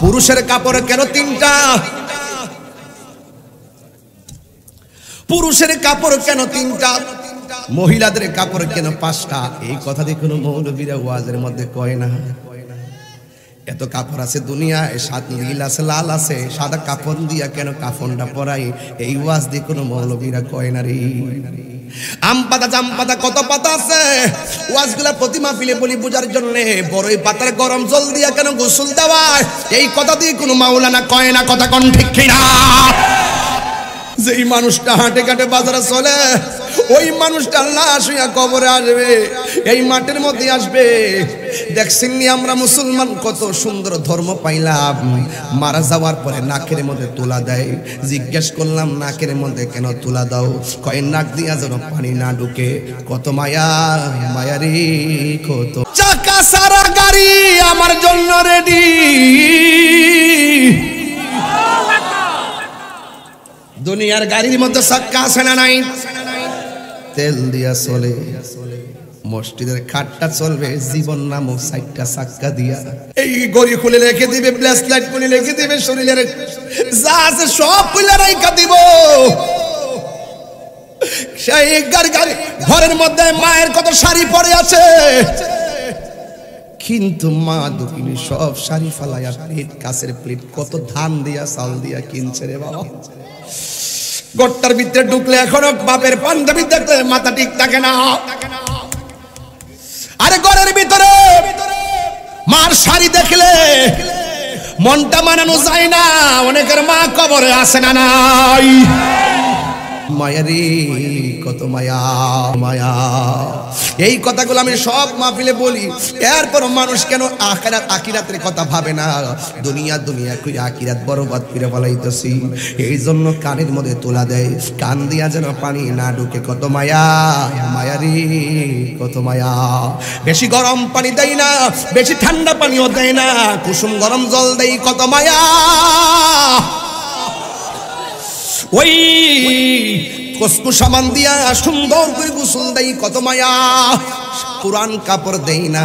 পুরুষের কাপড় কেন তিনটা? পুরুষের কাপড় কেন তিনটা, মহিলাদের কাপড় কেন পাঁচটা? এই কথা দিয়ে কোনো মৌলবীরা ওয়াজের মধ্যে কয় না। এত কাপড় আছে দুনিয়ায়, সাত নীল আছে, লাল আছে, সাদা কাপড় দিয়া কেন কাফনটা পরাই? এই ওয়াজ দিয়ে কোনো মৌলবীরা কয় না রে। আম পাতা জাম পাতা কত পাতা আছে, ওয়াজগুলা প্রতিমা ফিলে বলি বোঝার জন্য। বড়ই পাতার গরম জল দিয়া কেন গোসল দেওয়ায়? এই কথা দিয়ে কোনো মাওলানা কয় না। কথা কোন ঠিক কিনা? যেই মানুষটা হাঁটে কাটে বাজারে চলে, ওই মানুষটা লাশ হইয়া কবরে আসবে, এই মাটির মধ্যে আসবে। দেখছেন নি আমরা মুসলমান কত সুন্দর ধর্ম পাইলাম, মারা যাওয়ার পরে নাকের মধ্যে তুলা দেয়। জিজ্ঞেস করলাম নাকের মধ্যে কেন তুলা দাও? কয় নাক দিয়া যেন পানি না ঢুকে। কত মায়া, মায়া রে কত। চাকা সারা গাড়ি আমার জন্য রেডি, দুনিয়ার গাড়ির মধ্যে চাক্কা আছে না নাই? তেল দিয়া চলে, মসজিদের খাটটা চলবে জীবন নামক 4টা চাক্কা দিয়া। এই গড়ি খুলে রেখে দিবে, ব্লাস লাইট খুলে রেখে দিবে, শরীরের যা আছে সব খুলে রেখে দিব। সেই গাড়ি ঘরের মধ্যে মায়ের কত শাড়ি পরে আছে, কিন্তু মা দোকানি সব শাড়ি ফালাইয়া প্লেট, কাছের প্লেট, কত ধান দিয়া চাল দিয়া কিনছে রে বাবা। গট্টার ভিতরে ঢুকলে এখনো বাপের পাঞ্জাবি দেখলে মাথা ঠিক থাকে না। আরে ঘরের ভিতরে মার শাড়ি দেখলে মনটা মানানো যায় না। অনেকের মা কবরে আসে না নাই? মায়ারি কত মায়া, মায়া। এই কথাগুলো আমি সব মাহফিলে বলি। এরপর মানুষ কেন আখিরাত আখিরাতের কথা ভাবে না? দুনিয়া দুনিয়া কই আখিরাত বরবাদ করে ফলাইতেছি। এই জন্য কানের মধ্যে তোলা দেয়, কান দিয়া যেন পানি না ঢুকে। কত মায়া, মায়ারি কত মায়া। বেশি গরম পানি দেয় না, বেশি ঠান্ডা পানিও দেয় না, কুসুম গরম জল দেয়। কত মায়া। ওই কসকু সাবান দিয়া সুন্দর করে গোসল দেই। কত মায়া। পুরান কাপড় দেই না,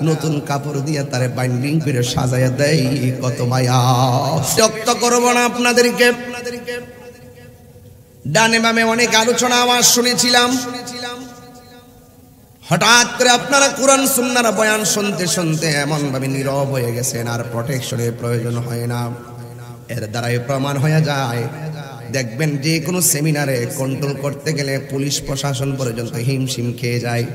নতুন কাপড় দিয়া তারে বাইন্ডিং করে সাজায়া দেই। কত মায়া। বিরক্ত করব না আপনাদেরকে। ডানে বামে অনেক আলোচনা আওয়াজ শুনেছিলাম। হঠাৎ করে আপনারা কোরআন সুন্নাহর বয়ান শুনতে শুনতে এমন ভাবে নীরব হয়ে গেছেন, আর প্রোটেকশনের প্রয়োজন হয় না। এর দ্বারাই প্রমাণ হয়ে যায়। দেখবেন যে কোনো সেমিনারে কন্ট্রোল করতে গেলে পুলিশ প্রশাসন পর্যন্ত হিমশিম খেয়ে যায়।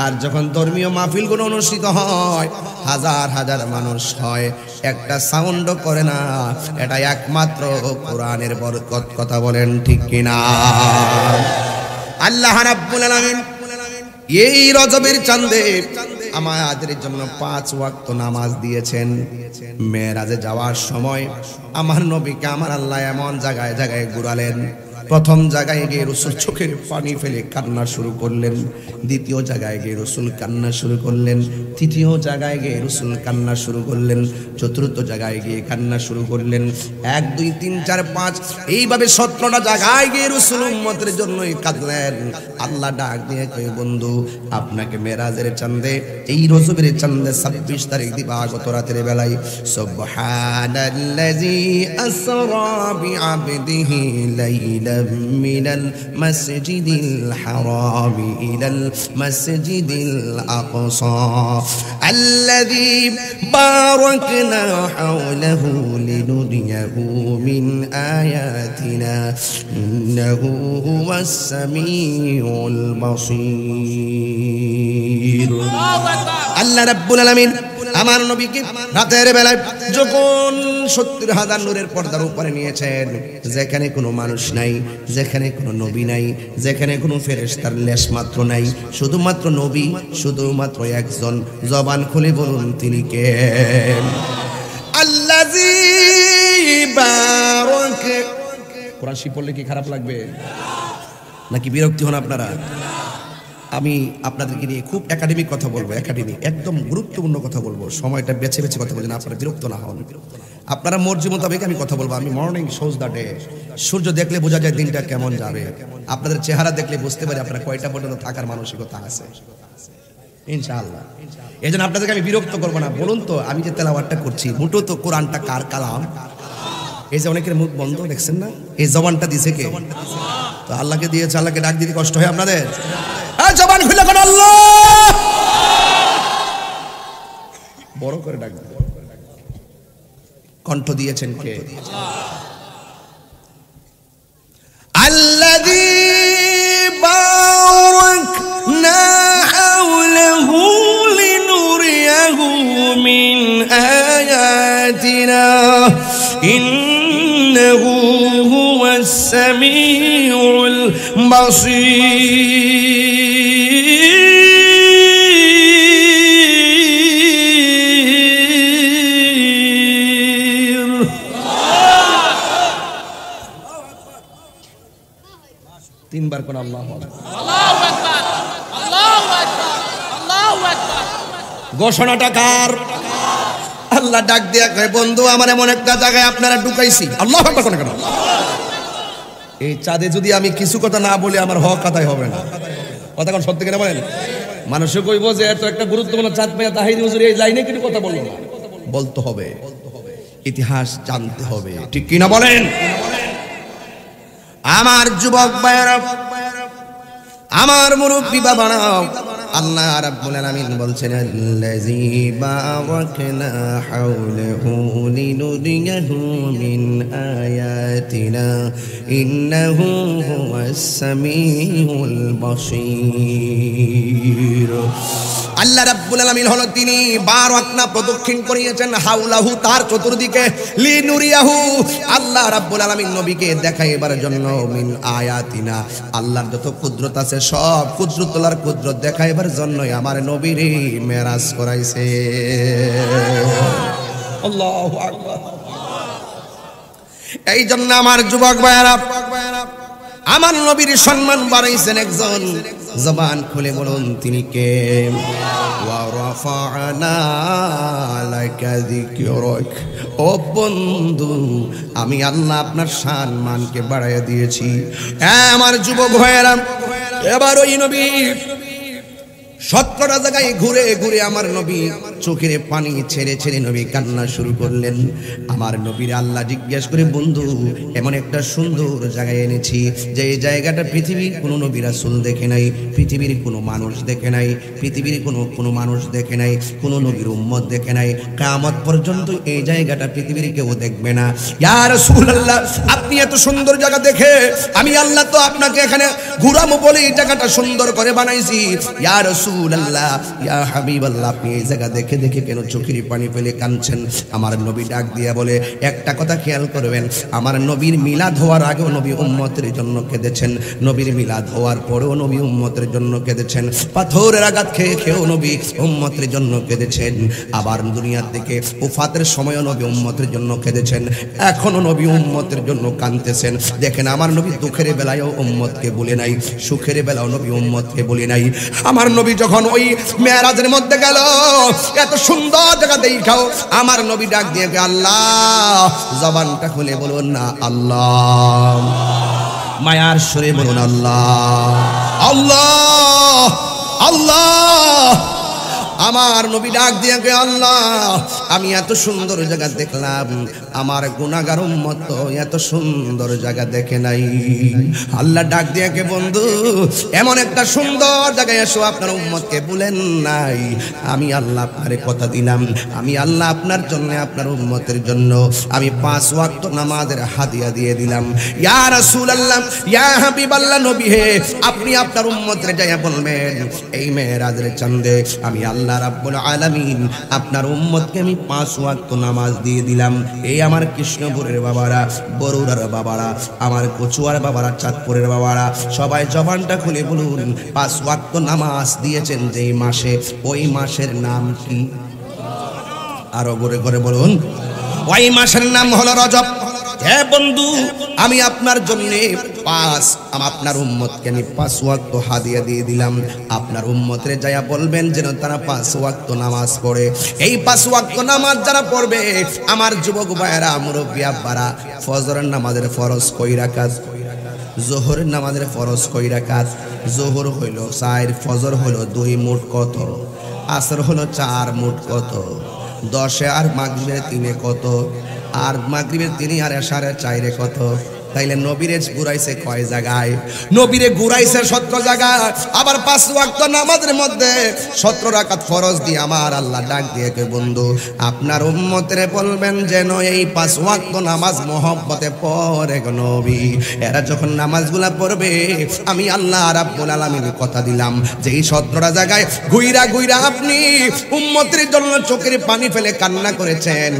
আর যখন ধর্মীয় মাহফিলগুলো অনুষ্ঠিত হয়, হাজার হাজার মানুষ হয়, একটা সাউন্ডও করে না। এটা একমাত্র কোরআনের বরকত। কথা বলেন ঠিক কিনা? আল্লাহ রাব্বুল আলামিন এই রজবের চাঁদে আমাদের জন্য 5 ওয়াক্ত নামাজ দিয়েছেন। মেরাজে যাওয়ার সময় আমার নবীকে আমার আল্লাহ এমন জায়গায় জায়গায় ঘুরালেন। প্রথম জায়গায় গিয়ে রাসূল চোখের পানি ফেলে কান্না শুরু করলেন, দ্বিতীয় জায়গায় গিয়ে রাসূল কান্না শুরু করলেন, তৃতীয় জায়গায় গিয়ে রাসূল কান্না শুরু করলেন, চতুর্থ জায়গায় গিয়ে কান্না শুরু করলেন। 1 2 3 4 5 এইভাবে 17টা জায়গায় গিয়ে রাসূল উম্মতের জন্যই কাঁদলেন। আল্লাহ ডাক দিয়ে কই, বন্ধু আপনাকে মেরাজের চাঁদে, এই রজবের চাঁদে 26 তারিখ দিবাগত রাতের বেলায় সুবহানাল্লাযী আসরা বিআবদিহি লাইলা من المسجد الحرام إلى المسجد الأقصى الذي باركنا حوله لنريه من آياتنا إنه هو السميع البصير. الله رب العالمين আমার নবীকে রাতের বেলায় যখন 70,000 নূরের পর্দার উপরে নিয়েছেন, যেখানে কোনো মানুষ নাই, যেখানে কোনো নবী নাই, যেখানে কোনো ফেরেশতার লেশ মাত্র নাই, শুধুমাত্র নবী, শুধুমাত্র একজন। জবান খুলে বলুন তিনি কে? আল্লাযী বারাক। কোরআন শরীফ পড়লে কি খারাপ লাগবে নাকি বিরক্তি হন আপনারা? আমি আপনাদেরকে নিয়ে খুব একাডেমিক কথা বলবো, একাডেমিক একদম গুরুত্বপূর্ণ কথা বলবো। সময়টা বেছে বেছে কথা বলবেন, আপনারা বিরক্ত না হন। আপনারা মর্জি মোতাবেক আমি কথা বলবো। আমি মর্নিং শোজ দ্য ডে। সূর্য দেখলে বোঝা যায় দিনটা কেমন যাবে। আপনাদের চেহারা দেখলে বুঝতে পারি আপনারা কয়টা পর্যন্ত থাকার মানসিকতা আছে। ইনশাআল্লাহ। এই জন্য আপনাদেরকে আমি বিরক্ত করবো না। বলুন তো, আমি যে তেলাওয়াতটা করছি মোটো তো কোরআনটা কার কালাম? এই যে অনেকের মুখ বন্ধ দেখছেন না, এই জবানটা দিছে কে? তো আল্লাহকে দিয়েছে। আল্লাহকে ডাক দিতে কষ্ট হয় আপনাদের? জবান খুলে কোন আল্লাহ বড় করে ডাক দিতে। কণ্ঠ দিয়েছেন কে? আল্লাযী বারাকনা হাওলাহু লিনুরিয়াহু মিন আয়াতিনা ইন্নাহু হুয়াস সামিউল বাসীর। তিনবার কোন আল্লাহু আকবার, আল্লাহু আকবার, আল্লাহু আকবার, আল্লাহু আকবার। ঘোষণাটা কার? আল্লাহ ডাক দিয়া কয়, বন্ধু আমার এমন একটা জায়গায় আপনারা ঢুকাইছি। আল্লাহু আকবার কোন কেন? এই চাঁদে যদি আমি কিছু কথা না বলি আমার হক আদায় হবে না। কথা কোন সত্যি কিনা বলেন? মানুষে কইব যে এত একটা গুরুত্বপূর্ণ চাঁদ পাইয়া তাহিরি হুজুর এই লাইনে কিন্তু কথা বললো না। বলতে হবে, ইতিহাস জানতে হবে, ঠিক কিনা বলেন? আমার যুবক ভাইরা, আমার মুরব্বি বাবারা, আল্লাহ রাব্বুল আলামিন বলছেন আল্লাযী বারাকনা হাওলাহু লিনুরিয়াহু মিন আয়াতিনা ইন্নাহু হুয়াস সামিউল বাসীর। আল্লাহ রাব্বুল আলামিন হলো তিনি বারাকনা প্রদক্ষিণ করিয়েছেন হাওলাহু তার চতুর্দিকে, লিনুরিয়াহু আল্লাহ রাব্বুল আলামিন নবীকে দেখাইবার জন্য, মিন আয়াতিনা আল্লাহর যত কুদরত আছে সব কুদরতুল্লাহর কুদরত দেখাইবার জন্যই আমার নবীরে মেরাজ করাইছে। আল্লাহু আকবার। এই জন্য আমার যুবক ভাইরা, আমার নবীর সম্মান বাড়াইছেন একজন। জবান খুলে বলুন তিনি কে? ওয়া রাফা'না লাকা যিকরাক। ও বন্ধু, আমি আল্লাহ আপনার সম্মানকে বাড়াইয়া দিয়েছি। আমার যুবক ভাইরা, এবার ওই নবী 17টা জায়গায় ঘুরে ঘুরে আমার নবী চোখের পানি ছেড়ে ছেড়ে নবী কান্না শুরু করলেন। আমার নবীর আল্লাহ জিজ্ঞেস করে, বন্ধু এমন একটা সুন্দর জায়গায় এনেছি যে এই জায়গাটা পৃথিবীর কোনো নবী রাসূল দেখে নাই, পৃথিবীর কোনো মানুষ দেখে নাই, পৃথিবীর কোনো মানুষ দেখে নাই, কোনো নবীর উম্মত দেখে নাই। কিয়ামত পর্যন্ত এই জায়গাটা পৃথিবীর কেউ দেখবে না। ইয়া রাসূলুল্লাহ, আপনি এত সুন্দর জায়গা দেখে আমি আল্লাহ তো আপনাকে এখানে ঘুরামো বলে এই জায়গাটা সুন্দর করে বানাইছি। ইয়া রাসূলুল্লাহ, ইয়া হাবিবাল্লাহ, আপনি এই জায়গা দেখে দেখে কেন চোখের পানি ফেলে কাঁদছেন? আমার নবী ডাক দিয়া বলে, একটা কথা খেয়াল করবেন, আমার নবীর মিলাদ হওয়ার আগেও নবী উম্মতের জন্য কেঁদেছেন, নবীর মিলাদ হওয়ার পরেও নবী উম্মতের জন্য কেঁদেছেন, পাথরের আঘাত খেয়ে খেয়েও নবী উম্মতের জন্য কেঁদেছেন, আবার দুনিয়ার থেকে ওফাতের সময়ও নবী উম্মতের জন্য কেঁদেছেন, এখনো নবী উম্মতের জন্য কাঁদতেছেন। দেখেন আমার নবী দুঃখের বেলায়ও উম্মতকে বলে নাই, সুখের বেলাও নবী উম্মতকে বলে নাই। আমার নবী যখন ওই মেরাজের মধ্যে গেল, এত সুন্দর জায়গা দেখাও, আমার নবী ডাক দিয়ে আল্লাহ, জবানটা খুলে বলুন না আল্লাহ, মায়ার সুরে বলুন আল্লাহ, আল্লাহ, আল্লাহ। আমার নবী ডাক দিয়ে আল্লাহ, আমি এত সুন্দর জায়গা দেখলাম, আমার গুনাহগার উম্মত তো এত সুন্দর জায়গা দেখে নাই। আল্লাহ ডাক দিয়ে বন্ধু এমন একটা সুন্দর জায়গায় এসো, আপনার উম্মতকে বলেন নাই, আমি আল্লাহ আপনারে কথা দিলাম, আমি আল্লাহ আপনার জন্য আপনার উম্মতের জন্য আমি 5 ওয়াক্ত নামাজের হাদিয়া দিয়ে দিলাম। ইয়া রাসূলুল্লাহ, ইয়া হাবিবাল্লাহ, নবী হে, আপনি আপনার উম্মতের যাইয়া বলবেন এই মেরাজের চাঁদে আমি আল্লাহ রাব্বুল আলামিন আপনার উম্মতকে আমি 5 ওয়াক্ত নামাজ দিয়ে দিলাম। এই আমার কৃষ্ণপুরের বাবারা, বরুড়ার বাবারা, আমার কচুয়ার বাবারা, চাঁদপুরের বাবারা, সবাই জবানটা খুলে বলুন 5 ওয়াক্ত নামাজ দিয়েছেন যেই মাসে, ওই মাসের নাম কি? আরো করে করে বলুন, ওই মাসের নাম হলো রজব। হে বন্ধু, আমি আপনার জন্য আপনার উম্মতকে আমি 5 ওয়াক্ত হাদিয়া দিয়ে দিলাম। আপনার উম্মতরে যায়া বলবেন যেন তারা 5 ওয়াক্ত নামাজ পড়ে। এই 5 ওয়াক্ত নামাজ যারা পড়বে, আমার যুবক ভাইয়েরা, মুরব্বী আব্বারা, ফজরের নামাজের ফরজ কয় রাকাত? যোহরের নামাজের ফরজ কয় রাকাত? যোহর হইল 4, ফজর হইল 2, মোট কত? আসর হলো 4 মোট কত 10 আর মাগরিবের 3 কত আর মাগরিবের 3 আর এশারে 4 কত তাইলে নবীরে ঘুরাইছে কয় জায়গায় নবীরে ঘুরাইছে 17 জায়গায় আবার 5 ওয়াক্ত নামাজের মধ্যে 17 রাকাত ফরজ দিয়ে আমার আল্লাহ ডাক দিয়ে কে বন্ধু আপনার উম্মতের বলবেন যেন এই 5 ওয়াক্ত নামাজ মহব্বতে পড়ে গো নবী এরা যখন নামাজগুলা পড়বে আমি আল্লাহ রাব্বুল আলামিন কথা দিলাম যে এই 17টা জায়গায় ঘুইরা আপনি উম্মতের জন্য চোখের পানি ফেলে কান্না করেছেন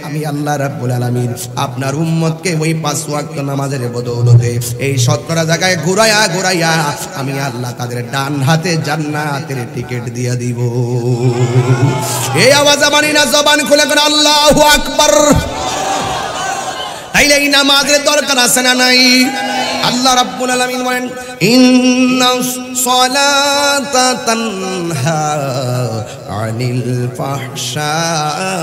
আমি আল্লাহ রাব্বুল আলামিন আপনার উম্মতকে ওই 5 ওয়াক্ত নামাজের বদৌলতে এই 17টা জায়গায় ঘুরাইয়া আমি আল্লাহ তাদের ডান হাতে জান্নাতের টিকিট দিয়ে দিব এই আওয়াজ আমানি না জবান খুলে করে আল্লাহু আকবার তাইলে এই নামাজের দরকার আছে না নাই আল্লাহ রাব্বুল আলামিন বলেন ইন্নাস সালাতা তানহা আনিল ফাহশাই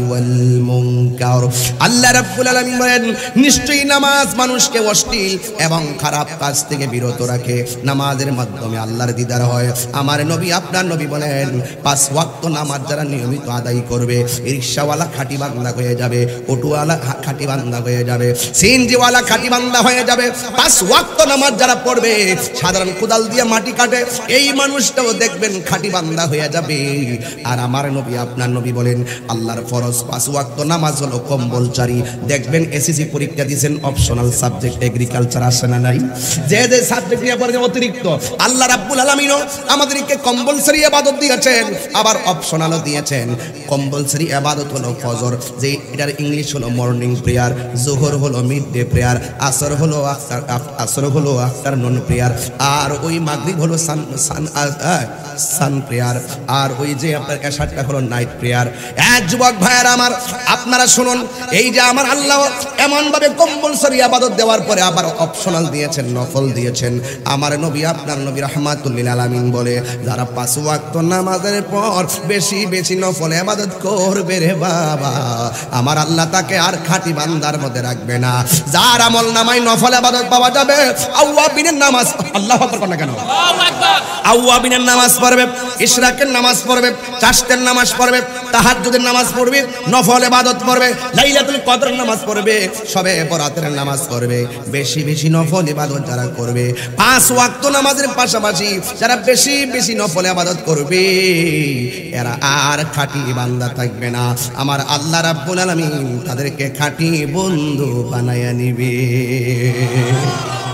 ওয়াল মুনকার আল্লাহ রাব্বুল আলামিন বলেন নিশ্চয়ই নামাজ মানুষকে অশ্লীল এবং খারাপ কাজ থেকে বিরত রাখে নামাজের মাধ্যমে আল্লাহর দিদার হয় আমার নবী আপনার নবী বলেন 5 ওয়াক্ত নামাজ যারা নিয়মিত আদায় করবে রিকশাওয়ালা খাঁটি বান্দা হয়ে যাবে অটোওয়ালা খাঁটি বান্দা হয়ে যাবে সিএনজিওয়ালা খাঁটি বান্দা হয়ে যাবে 5 ওয়াক্ত নামাজ যারা পড়বে সাধারণ কোদাল দিয়ে মাটি কাটে এই মানুষটাও দেখবেন খাঁটি বান্দা হয়ে যাবে আর আমার নবী আপনার নবী বলেন আল্লাহর ফরজ 5 ওয়াক্ত নামাজ হলো কম্পালসরি দেখবেন এসএসসি পরীক্ষা দিবেন অপশনাল সাবজেক্ট এগ্রিকালচার আসে না নাই যে যে সাবজেক্ট নিয়ে পড়ে অতিরিক্ত আল্লাহ রাব্বুল আলামিনও আমাদেরকে কম্পালসরি ইবাদত দিয়েছেন আবার অপশনালও দিয়েছেন কম্পালসরি ইবাদত হলো ফজর যে এটার ইংলিশ হলো মর্নিং প্রেয়ার যোহর হলো মিড ডে প্রেয়ার আসর হলো আফটারনুন প্রেয়ার আর ওই মাগরিব হলো সান প্রেয়ার আর ওই যে আপনার এশারটা হলো নাইট প্রেয়ার এক যুবক ভাইয়েরা আমার আপনারা শুনুন এই যে আমার আল্লাহ এমন ভাবে কম্পালসরি ইবাদত দেওয়ার পরে আবার অপশনাল দিয়েছেন নফল দিয়েছেন আমার নবী আপনার নবী রাহমাতুল লিল আলামিন বলে যারা 5 ওয়াক্ত নামাজের পর বেশি বেশি নফল ইবাদত করবে রে বাবা আমার আল্লাহ তাকে আর খাঁটি বান্দার মধ্যে রাখবে না যার আমল নামায় নফল ইবাদত পাওয়া যাবে আওয়াবিনের নামাজ আল্লাহু আকবার না কেন আল্লাহু আকবার আওয়াবিনের নামাজ পড়বে ইশরাকের নামাজ পড়বে চাশতের নামাজ পড়বে তাহাজ্জুদের নামাজ পড়বে নফল ইবাদত পড়বে লাইলাতুল কদরের নামাজ পড়বে শবে বরাতের নামাজ পড়বে বেশি বেশি নফল ইবাদত যারা করবে 5 ওয়াক্ত নামাজের পাশাপাশি যারা বেশি বেশি নফল ইবাদত করবে এরা আর খাঁটি বান্দা থাকবে না আমার আল্লাহ রাব্বুল আলামিন তাদেরকে খাঁটি বন্ধু বানায়া নিবে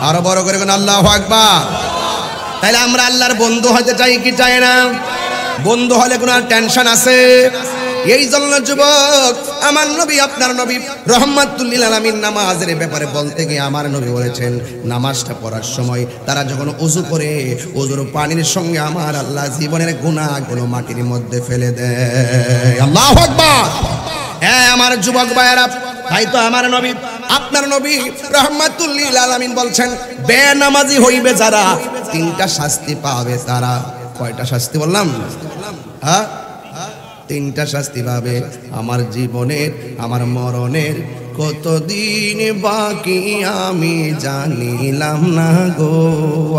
আরো বড় করে কোন আল্লাহু আকবার তাহলে আমরা আল্লাহর বন্ধু হতে চাই কি চাই না বন্ধু হলে কোনো টেনশন আছে এই জন্য যুবক আমার নবী আপনার নবী রাহমাতুল লিল আলামিন নামাজের ব্যাপারে বলতে গিয়ে আমার নবী বলেছেন নামাজটা পড়ার সময় তারা যখন ওযু করে ওযুর পানির সঙ্গে আমার আল্লাহ জীবনের গুনাহগুলো মাটির মধ্যে ফেলে দেয় আল্লাহু আকবার হ্যাঁ আমার যুবক ভাইয়েরা তাই তো আমার নবী আপনার নবী রাহমাতুল লিল আলামিন বলছেন বেনামাজি হইবে যারা 3টা শাস্তি পাবে তারা কয়টা শাস্তি বললাম হ্যাঁ 3টা শাস্তি পাবে আমার জীবনের আমার মরণের কতদিন বাকি আমি জানিলাম না গো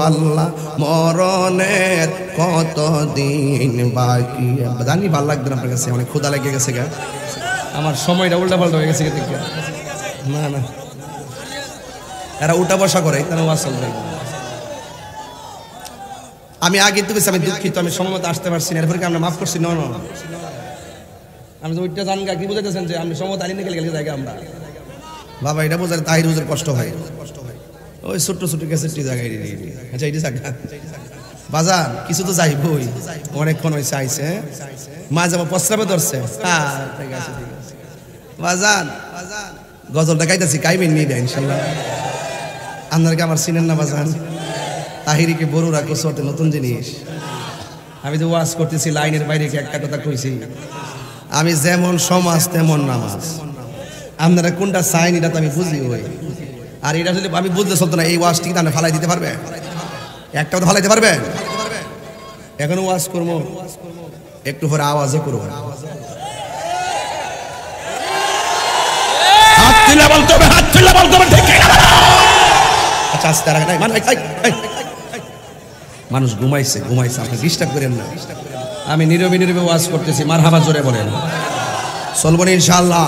আল্লাহ মরণের কতদিন বাকি জানি ভালো লাগবে না আপনার কাছে অনেক ক্ষুধা লেগে গেছে গা আমার সময়টা উল্টা পাল্টা হয়ে গেছে না না এরা উল্টা বসা করে কেন আসল আমি আগে তো আমি দুঃখিত আমি সময় মতো আসতে পারছি না এরপরে আমরা মাফ করছি না আমি তো ওইটা জানগা কি বুঝাইতেছেন যে আমি সময় আলী নিয়ে গেলে জায়গা আমরা বাবা এটা বোঝার তাহির হুজুর কষ্ট হয় ওই ছোট্ট ছোট্ট ক্যাসেটটি জায়গায় আচ্ছা এটি জায়গা বাজার কিছু তো যাইবই অনেকক্ষণ হয়েছে আইসে মা যাবো প্রস্রাবে ধরছে বাজার গজলটা গাইতেছি গাইবেন নিয়ে দেয় ইনশাল্লাহ আপনারকে আমার চিনেন না বাজান তাহিরিকে বড় রাখো ছোটে নতুন জিনিস আমি যে ওয়াজ করতেছি লাইনের বাইরে একটা কথা কইছি আমি যেমন সমাজ তেমন নামাজ আপনারা কোনটা চাইন এটা তো আমি বুঝি ওই আর এটা যদি আমি বুঝতে চলতো না এই ওয়াজটি তাহলে ফালাই দিতে পারবে একটা কথা ফালাইতে পারবে এখন ওয়াজ করবো একটু পরে আওয়াজও করবো হাত তুলে বলতে হবে হাত তুলে বলতে হবে ঠিক আচ্ছা আস্তে রাখ মানুষ ঘুমাইছে ঘুমাইছে, আপনি ডিস্টার্ব করেন না। আমি নীরবে নীরবে ওয়াজ করতেছি, মারহাবা জোরে বলেন। চলবো না ইনশাআল্লাহ?